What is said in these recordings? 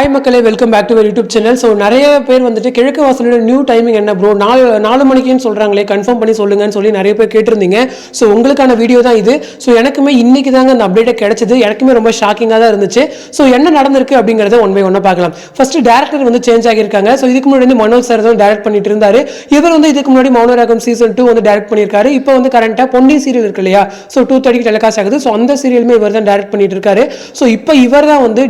Hi மக்களே, welcome back to our YouTube channel. So நிறைய பேர் வந்துட்டு கிழக்கு வாசலோட நியூ டைமிங் என்ன ப்ரோ, 4 மணிக்குன்னு சொல்கிறாங்களே, கன்ஃபார்ம் பண்ணி சொல்லுங்கன்னு சொல்லி நிறைய பேர் கேட்டிருந்தீங்க. ஸோ உங்களுக்கான வீடியோ தான் இது. ஸோ எனக்குமே இன்னைக்கு தாங்க அந்த அப்டேட்டை கிடைச்சது. எனக்குமே ரொம்ப ஷாக்கிங்காக தான் இருந்துச்சு. ஸோ என்ன நடந்திருக்கு அப்படிங்கிறத ஒன் பை ஒன்னாக பார்க்கலாம். ஃபர்ஸ்ட் டேரக்டர் வந்து சேஞ்ச் ஆகியிருக்காங்க. ஸோ இதுக்கு முன்னாடி மனோஜ் சார் தான் டேரக்ட் பண்ணிட்டு இருந்தாரு. இவர் வந்து இதுக்கு முன்னாடி மௌனராகம் சீசன் 2 வந்து டேரக்ட் பண்ணியிருக்காரு. இப்போ வந்து கரண்டாக பொன்னி சீரியல் இருக்கு இல்லையா, ஸோ 2:30 டெலிகாஸ்ட் ஆகுது. ஸோ அந்த சீரியலுமே இவர் தான் டேரக்ட் பண்ணிட்டு இருக்காரு. ஸோ இப்போ இவர் தான் வந்து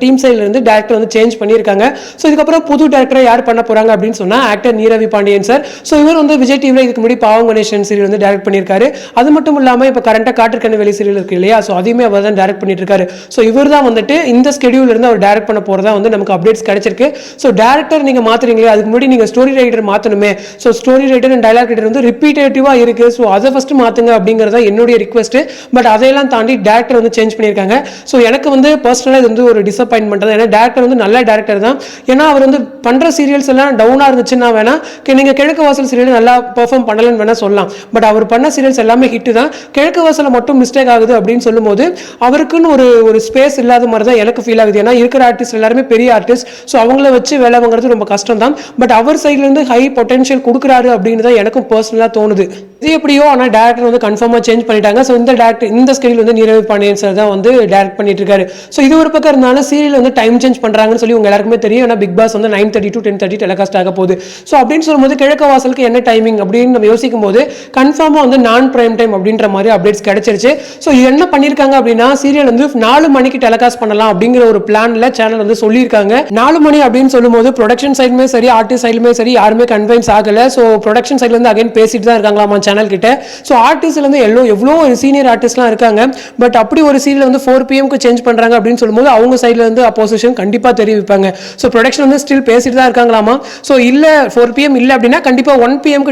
டீம் சைட்ல இருந்து டேரக்டர் வந்து சேஞ்ச் பண்ணியிருக்காங்க. ஸோ இதுக்கப்புறம் புது டேரக்டரை யார் பண்ண போறாங்க அப்படின்னு சொன்னா ஆக்டர் நீரவி பாண்டியன் சார். ஸோ இவர் வந்து விஜய் டிவில இதுக்கு முன்னாடி பாவம் கணேசன் சீரியல் வந்து டேரக்ட் பண்ணியிருக்காரு. அது மட்டும் இல்லாமல் இப்போ கரண்டா காற்றுக்கண்ணு வெளி சீரியல் இருக்கு இல்லையா, ஸோ அதையுமே அவர் தான் டேரக்ட் பண்ணிட்டு இருக்காரு. ஸோ இவர் தான் வந்துட்டு இந்த ஸ்கெடியூல் இருந்து அவர் டேரக்ட் பண்ண போறதா வந்து நமக்கு அப்டேட்ஸ் கிடைச்சிருக்கு. ஸோ டேரக்டர் நீங்க மாத்துறீங்களே, அதுக்கு முன்னாடி நீங்க ஸ்டோரி ரைட்டர் மாத்தணுமே. So story writer and dialogue writer வந்து ரிப்பீட்டேட்டிவா இருக்கு. ஸோ அதை ஃபர்ஸ்ட் மாத்துங்க அப்படிங்கறத என்னுடைய ரிக்வெஸ்ட். பட் அதையெல்லாம் தாண்டி டேரக்டர் வந்து சேஞ்ச் பண்ணியிருக்காங்க. ஸோ எனக்கு வந்து பர்சனலாக இது வந்து ஒரு டிசப்பாயின்மெண்ட் தான். ஏன்னா டேரக்டர் வந்து நல்ல டேரக்டர் தான். ஏன்னா அவர் வந்து பண்ற சீரியல்ஸ் எல்லாம் டவுனா இருந்துச்சுன்னா வேணா நீங்க கிழக்கு வாசல் சீரியல் நல்லா பெர்ஃபார்ம் பண்ணலன்னு வேணா சொல்லலாம். பட் அவர் பண்ண சீரியல்ஸ் எல்லாமே ஹிட் தான். கிழக்கு வாசல மட்டும் மிஸ்டேக் ஆகுது அப்படின்னு சொல்லும்போது அவருக்குன்னு ஒரு ஸ்பேஸ் இல்லாத மாதிரி தான் எனக்கு ஃபீல் ஆகுது. ஏன்னா இருக்கிற ஆர்டிஸ்ட் எல்லாருமே பெரிய ஆர்டிஸ்ட். ஸோ அவங்கள வச்சு வேலை வாங்குறது ரொம்ப கஷ்டம் தான். பட் அவர் சைட்ல இருந்து ஹை பொட்டன்ஷியல் கொடுக்குறாரு அப்படின்னு தான் எனக்கும் பர்சனலா தோணுது. இது எப்படியோ ஆனால் டேரக்டர் வந்து கன்ஃபார்மா சேஞ்ச் பண்ணிட்டாங்க. ஸோ இந்த டேரக்டர் இந்த ஸ்கெடியூல் வந்து நீரவி பாண்டியன் சார் தான் வந்து டேரக்ட் பண்ணிட்டு இருக்காரு. ஸோ இது ஒரு பக்கம் இருந்தாலும் சீரியல் வந்து டைம் சேஞ்ச் பண்றாங்கன்னு சொல்லி உங்க எல்லாருக்குமே தெரியும். ஏன்னா பிக் பாஸ் வந்து 9:30 to 10:30 டெலிகாஸ்ட் ஆக போகுது. ஸோ அப்படின்னு சொல்லும்போது கிழக்கு வாசலுக்கு என்ன டைமிங் அப்படின்னு நம்ம யோசிக்கும் போது கன்ஃபார்மா வந்து நான் பிரைம் டைம் அப்படின்ற மாதிரி அப்டேட்ஸ் கிடைச்சிருச்சு. ஸோ இது என்ன பண்ணிருக்காங்க அப்படின்னா சீரியல் வந்து 4 மணிக்கு டெலிகாஸ்ட் பண்ணலாம் அப்படிங்கிற ஒரு பிளான்ல சேனல் வந்து சொல்லியிருக்காங்க. 4 மணி அப்படின்னு சொல்லும்போது ப்ரொடக்ஷன் சைடுமே சரி ஆர்டிஸ்ட் சைடுமே சரி யாருமே கன்வின்ஸ் ஆகல. ஸோ ப்ரொடக்ஷன் சைட்ல இருந்து அகைன் பேசிட்டு தான் இருக்காங்களாமா சேனல் கிட்ட. ஸோ ஆர்டிஸ்ட்ல இருந்து எவ்வளோ சீனியர் ஆர்டிஸ்ட்லாம் இருக்காங்க. பட் அப்படி ஒரு சீரியல் வந்து 4 PM சேஞ்ச் பண்றாங்க அப்படின்னு சொல்லும்போது அவங்க சைட்ல இருந்து அப்போசிஷன் கண்டிப்பா தெரிவிப்பாங்க. ஸோ ப்ரொடக்ஷன் வந்து ஸ்டில் பேசிட்டு தான் இருக்காங்களாமா. ஸோ இல்ல 4 PM இல்ல அப்படின்னா கண்டிப்பா 1 PM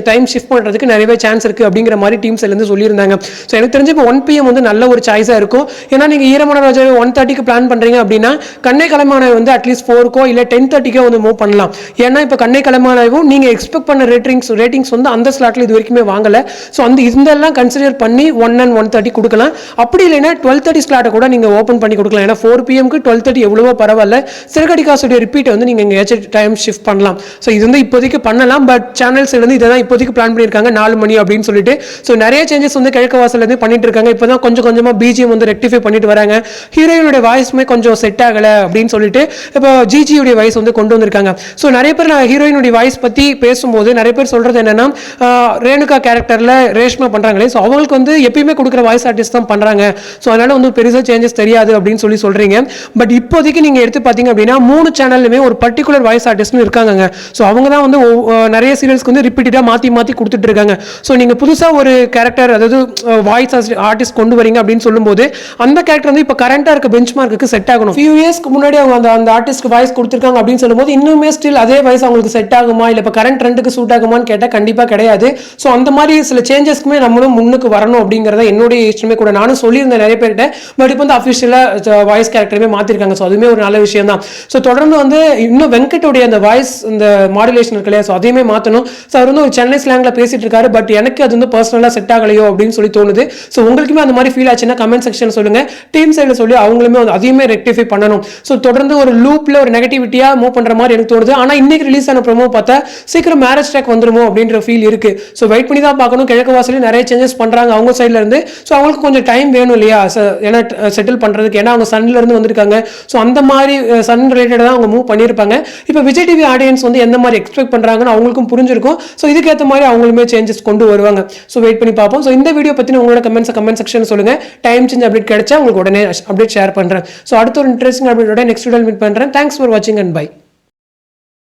டைம் ஷிஃப்ட் பண்றதுக்கு நிறைய சான்ஸ் இருக்கு அப்படிங்கிற மாதிரி டீம் சைட்ல இருந்து சொல்லியிருந்தாங்க. ஸோ எனக்கு தெரிஞ்சு இப்போ 1 PM வந்து நல்ல ஒரு சாய்ஸா இருக்கும். ஏன்னா நீங்க ஈரமான ராஜா 1:30 பிளான் பண்றீங்க அப்படின்னா கண்ணை கலைமானை வந்து அட்லீஸ்ட் 4 இல்ல 10:30 வந்து மூவ் பண்ணலாம். ஏன்னா இப்போ கண்ணை கலைமானவும் நீங்க எக்ஸ்பெக்ட் பண்ண ரேட்டிங்ஸ் வந்து அந்த ஸ்லாட்ல இது வரைக்குமே வாங்கல. ஸோ அந்த இதெல்லாம் கன்சிடர் பண்ணி 1 and 1:30 கொடுக்கலாம். அப்படி இல்லைன்னா 12:30 ஸ்லாட்டை கூட நீங்க ஓப்பன் பண்ணி கொடுக்கலாம். ஏன்னா 4 PM 12:30 எவ்வளவோ பரவாயில்ல. சிறகடிக்காசுடைய ரிப்பீட் வந்து நீங்க எங்கேயாச்சும் டைம் ஷிஃப்ட் பண்ணலாம். ஸோ இது வந்து இப்போதைக்கு பண்ணலாம். பட் சேனல்ஸ் வந்து இதை தான் இப்போதைக்கு பிளான் பண்ணியிருக்காங்க 4 மணி அப்படின்னு சொல்லிட்டு. ஸோ நிறைய சேஞ்சஸ் வந்து கிழக்கு வாசல்ல இருந்து பண்ணிட்டு இருக்காங்க. இப்போ தான் கொஞ்சமா பிஜிஎம் வந்து ரெக்டிஃபை பண்ணிட்டு வராங்க. ஹீரோயினுடைய வாய்ஸுமே கொஞ்சம் செட் ஆகல அப்படின்னு சொல்லிட்டு இப்போ ஜிஜியுடைய வாய்ஸ் வந்து கொண்டு வந்திருக்காங்க. ஸோ நிறைய பேர் ஹீரோயினுடைய வாய்ஸ் பத்தி பேசும்போது நிறைய பேர் சொல்றது என்னன்னா ரேணுகா கேரக்டர்ல ரேஷ்மா பண்றாங்களே, ஸோ அவங்களுக்கு வந்து எப்பயுமே கொடுக்குற வாய்ஸ் ஆர்டிஸ்ட் தான் பண்றாங்க. ஸோ அதனால வந்து பெருசா சேஞ்சஸ் தெரியாது அப்படின்னு சொல்றீங்க. பட் இப்போதைக்கு நீங்க எடுத்து பார்த்தீங்க அப்படின்னா 3 சேனல்லுமே ஒரு பர்டிகுலர் வாய்ஸ் ஆர்டிஸ்ட்னு இருக்காங்க. ஸோ அவங்க தான் வந்து நிறைய சீரியல்ஸ்க்கு வந்து ரிப்பீட்டடா மாத்தி கொடுத்துட்டு இருக்காங்க. ஸோ நீங்க புதுசா ஒரு கேரக்டர் அதாவது வாய்ஸ் ஆர்டிஸ்ட் கொண்டு வரீங்க அப்படின்னு சொல்லும்போது அந்த கேரக்டர் வந்து இப்போ கரண்டா இருக்க பெஞ்ச் மார்க்கு செட் ஆகணும். ஃபியூ இயர்ஸ்க்கு முன்னாடி அவங்க அந்த ஆர்டிஸ்ட்க்கு வாய்ஸ் கொடுத்துருக்காங்க அப்படின்னு சொல்லும்போது இன்னுமே ஸ்டில் அதே வாய்ஸ் அவங்களுக்கு செட் ஆகுமா இல்ல இப்போ கரண்ட் ட்ரெண்டுக்கு சூட் ஆகுமான்னு கேட்டா கண்டிப்பா கிடையாது. ஸோ அந்த மாதிரி சில சேஞ்சஸ்க்குமே நம்மளும் முன்னுக்கு வரணும் அப்படிங்கறத என்னுடைய இஷ்டமே கூட. நானும் சொல்லியிருந்தேன் நிறைய பேர்கிட்ட. பட் இப்போ வந்து அஃபிஷியலா வாய்ஸ் கேரக்டருமே மாத்திருக்காங்க. ஸோ அதுவுமே ஒரு நல்ல விஷயம் தான். ஸோ தொடர்ந்து வந்து இன்னும் வெங்கட்டோடைய அந்த வாய்ஸ் இந்த மாடுலேஷன் இருக்கு இல்லையா, ஸோ அதையுமே மாற்றணும். ஸோ அவர் வந்து ஒரு சென்னை ஸ்லாங்ல பேசிட்டு இருக்காரு. பட் எனக்கு அது வந்து பர்சனலாக செட் ஆகலையோ அப்படின்னு சொல்லி தோணுது. ஸோ உங்களுக்குமே அந்த மாதிரி ஃபீல் ஆச்சுன்னா கமெண்ட் செக்ஷன் சொல்லுங்க. டீம் சைடில் சொல்லி அவங்களுமே அதையுமே ரெக்டிஃபை பண்ணணும். ஸோ தொடர்ந்து ஒரு லூப்ல ஒரு நெகட்டிவிட்டியா மூவ் பண்ற மாதிரி எனக்கு தோணுது. ஆனால் இன்னைக்கு ரிலீஸ் ஆன ப்ரோமோ பார்த்தா சீக்கிரம் மேரேஜ் ட்ராக் வந்துருமோ அப்படின்ற ஃபீல் இருக்கு. ஸோ வெயிட் பண்ணி தான் பார்க்கணும். கிழக்கு வாசலையும் நிறைய சேஞ்சஸ் பண்றாங்க அவங்க சைட்ல இருந்து. ஸோ அவங்களுக்கு கொஞ்சம் டைம் வேணும் இல்லையா ஏன்னா செட்டில் பண்றதுக்கு. ஏன்னா அவங்க சன்ல இருந்து வந்திருக்காங்க. ஸோ அந்த மாதிரி சன் ரிலேட்டட் தான் அவங்க மூவ் பண்ணியிருப்பாங்க. இப்போ விஜய் டிவி ஆடியன்ஸ் வந்து எந்த மாதிரி எக்ஸ்பெக்ட் பண்றாங்கன்னு அவங்களுக்கும் புரிஞ்சிருக்கும். ஸோ இதுக்கேற்ற மாதிரி அவங்களுமே சேஞ்சஸ் கொண்டு வருவாங்க. ஸோ வெயிட் பண்ணி பார்ப்போம். ஸோ இந்த வீடியோ பத்தின உங்களோட கமெண்ட் செக்ஷன் சொல்லுங்க. டைம் சேஞ்ச் அப்டேட் கிடைச்சா உங்களுக்கு உடனே அப்டேட் ஷேர் பண்றேன். ஸோ அடுத்த ஒரு இன்ட்ரெஸ்டிங் அப்டேட்டோட நெக்ஸ்ட் வீடியோல மீட் பண்றேன். தேங்க்ஸ் ஃபார் வாட்சிங் அண்ட் பை.